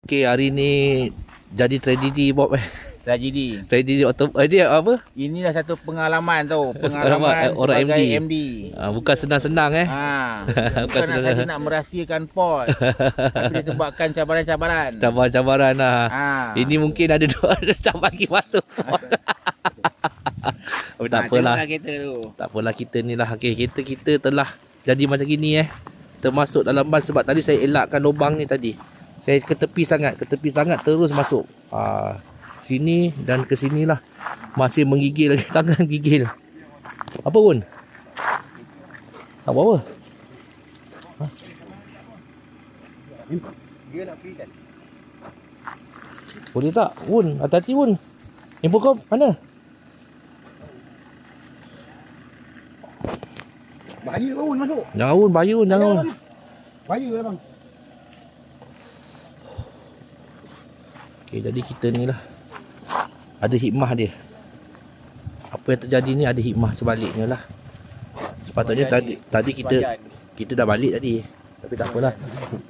Okey, hari ni jadi tragedi Bob Tragedi. Tragedi dia apa? Inilah satu pengalaman tau. Pengalaman orang sebagai MD. MD. Bukan senang-senang Bukan nak saja nak merahsiakan pot. Tapi disebabkan cabaran-cabaran. Cabaran lah. Ini mungkin ada dua tak bagi masuk pot. Tak apalah. Tak apalah, kita ni lah. Okay, kita telah jadi macam gini termasuk dalam ban sebab tadi saya elakkan lubang ni tadi. Saya ke tepi sangat terus masuk. Sini dan ke sinilah. Masih menggigil lagi, tangan gigil. Apa Wun? Tak apa-apa. Dia nak free kan? Boleh tak Wun? Hati-hati Wun. Handphone kau mana? Bahaya lah Wun masuk. Jangan Wun, bahaya Wun, jangan Wun. Bahaya lah bang. Okay, jadi kita ni lah ada hikmah dia. Apa yang terjadi ni ada hikmah sebaliknya lah. Sepatutnya tadi kita dah balik tadi. Tapi tak apalah.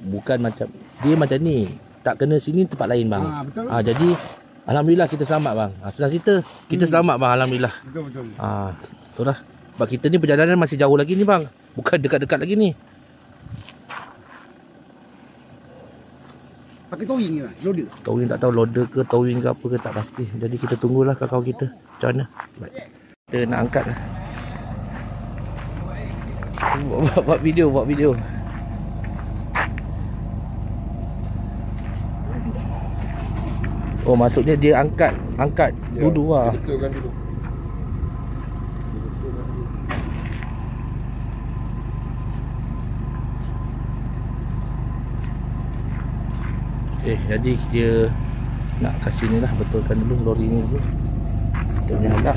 Bukan macam dia macam ni. Tak kena sini tempat lain bang. Betul. Jadi alhamdulillah kita selamat bang. Senang cerita kita selamat bang, alhamdulillah. Betul. Betul lah. Sebab kita ni perjalanan masih jauh lagi ni bang. Bukan dekat-dekat lagi ni. Pakai towing ke? Loader? Towing tak tahu loader ke towing ke apa ke tak pasti. Jadi kita tunggulah kakao kita macam mana. Kita nak angkat lah. Buat video. Oh, maksudnya dia angkat ya, dulu lah. Betulkan dulu. Okay, jadi dia nak kasih ni lah, betulkan dulu lori ni dulu. Kita punya agak.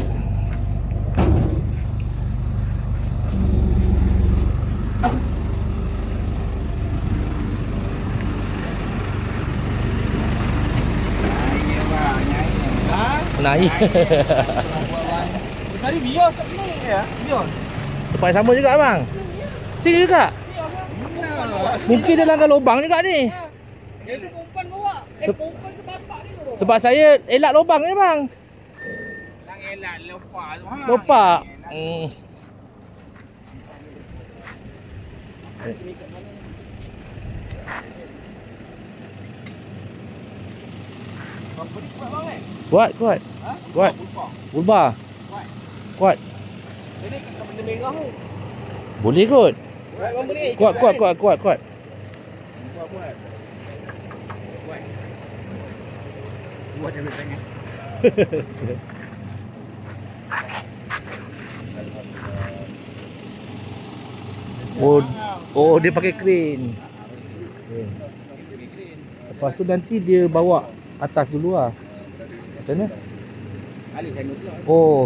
Naik. Tadi bios tak sini ya? Bios. Tempat yang sama juga bang. Sini juga. Mungkin dia langgar lubang juga ni. Itu perempuan bawa. Perempuan ke bapak ni tu. Sebab saya elak lubang ni bang. Lang elak lupa tu. Lupa. Kuat. Kuat. Bulba. Kuat. Ini kat benda merah tu. Boleh kot. Kuat. Buat. Buat jangan tangan. Oh, dia pakai crane. Lepas tu nanti dia bawa atas dulu lah. Macam mana? Oh.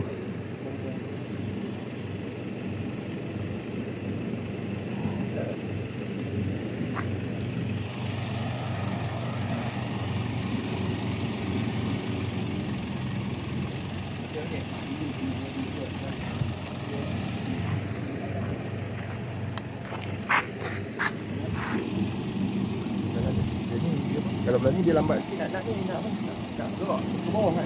Kalau berani dia lambat sikit nak gerak ke bawah kan.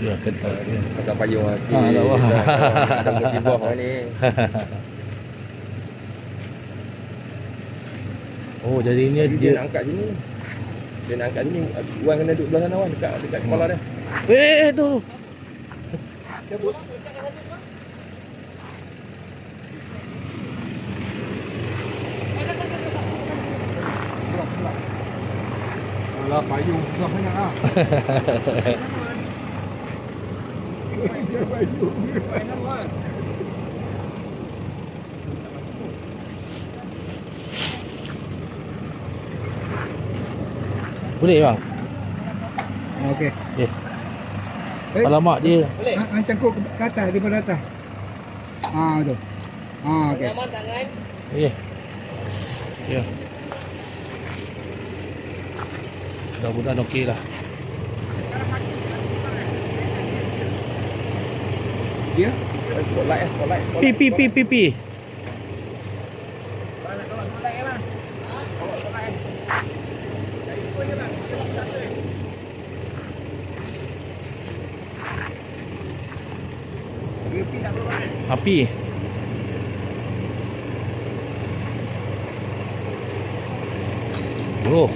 Ya, ketat. Pasang payung lagi. Tak apa. Ada musibah ni. Oh, jadi ni dia nak angkat sini. Dia nak angkat sini. Wan kena duduk belah sana Wan, dekat kepala dia. Tu. Alah, payung susah sangat lah. Boleh bang? Okey. Alamak dia. Boleh. Cangkuk ke atas, daripada atas. Tu. Okey. Nyaman tangan. Ya. Ya. Mudah-mudahan okey lah. Dia? Pi. Api. Oh.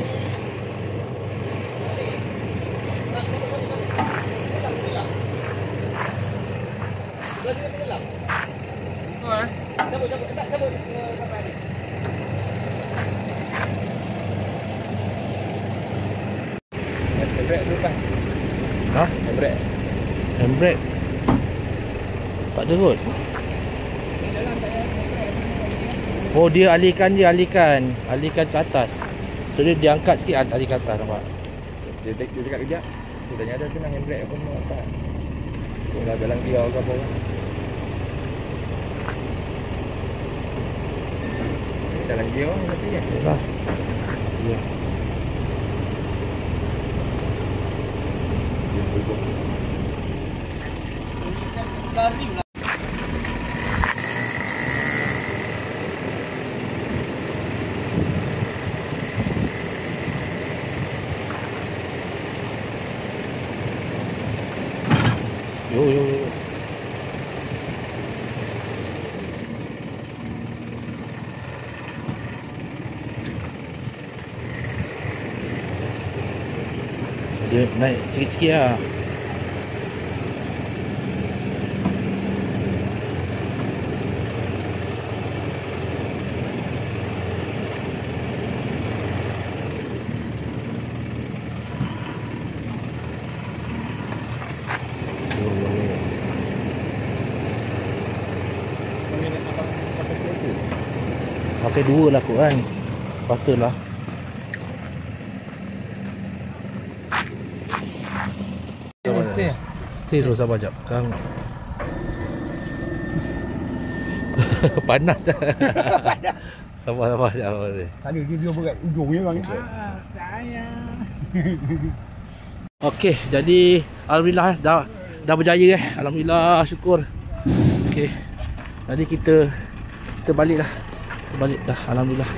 Handbrake dulu kan. Ha? Handbrake. Handbrake. Tak ada kot. Oh, dia alihkan ke atas. So dia diangkat sikit, alih ke atas, nampak? Dia dekat kejap. Tu dah nyadar tu nak handbrake apa semua tak. Tu dah jalan dia ke apa. Jalan dia nanti ya. Yalah. Ya. Yo. Dia naik sikit-sikit lah. Pakai dua lah kot kan. Pasalah. Stay dulu sabar jap. Kang panas dah. Sabar jap. Tadi dia berat ujungnya bang. Sayang. Okey, jadi alhamdulillah dah berjaya Alhamdulillah, syukur. Okey. Jadi kita balik dah. Alhamdulillah.